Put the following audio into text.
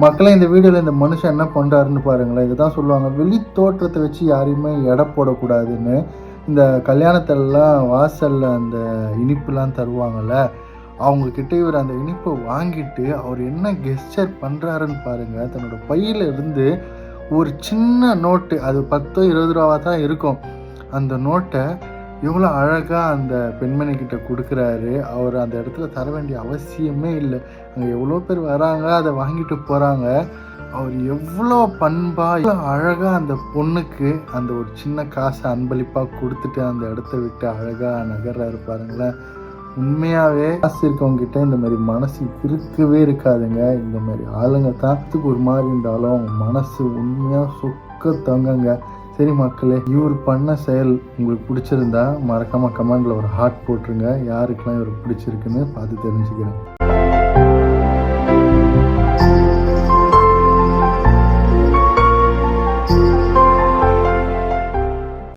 மக்களே, இந்த வீடியோவில் இந்த மனுஷன் என்ன பண்ணுறாருன்னு பாருங்களேன். இதுதான் சொல்லுவாங்க, வெளி தோற்றத்தை வச்சு யாரையுமே எடை போடக்கூடாதுன்னு. இந்த கல்யாணத்திலலாம் வாசலில் அந்த இனிப்புலாம் தருவாங்கள்ல, அவங்கக்கிட்ட இவர் அந்த இனிப்பை வாங்கிட்டு அவர் என்ன கெஸ்டர் பண்ணுறாருன்னு பாருங்கள். தன்னோட பையில் இருந்து ஒரு சின்ன நோட்டு, அது 10 20 ரூபாவாக தான் இருக்கும், அந்த நோட்டை எவ்வளோ அழகாக அந்த பெண்மணிக்கிட்ட கொடுக்குறாரு. அவர் அந்த இடத்துல தர வேண்டிய அவசியமே இல்லை. அங்கே எவ்வளோ பேர் வராங்க, அதை வாங்கிட்டு போகிறாங்க. அவர் எவ்வளோ பண்பாக எவ்வளோ அழகாக அந்த பொண்ணுக்கு அந்த ஒரு சின்ன காசை அன்பளிப்பாக கொடுத்துட்டு அந்த இடத்த விட்டு அழகாக நகர்றாரு பாருங்களேன். உண்மையாகவே காசு இருக்கவங்ககிட்ட இந்த மாதிரி மனசு இருக்கவே இருக்காதுங்க. இந்த மாதிரி ஆளுங்க தான் ஒரு மாதிரி இருந்தாலும் அவங்க மனசு உண்மையாக சொக்க தங்கங்க. சரி மக்களே, இவர் பண்ண செயல் உங்களுக்கு பிடிச்சிருந்தா மறக்காமல் கமெண்டில் ஒரு ஹார்ட் போட்டுருங்க. யாருக்கெல்லாம் இவர் பிடிச்சிருக்குன்னு பார்த்து தெரிஞ்சுக்கிறேன்.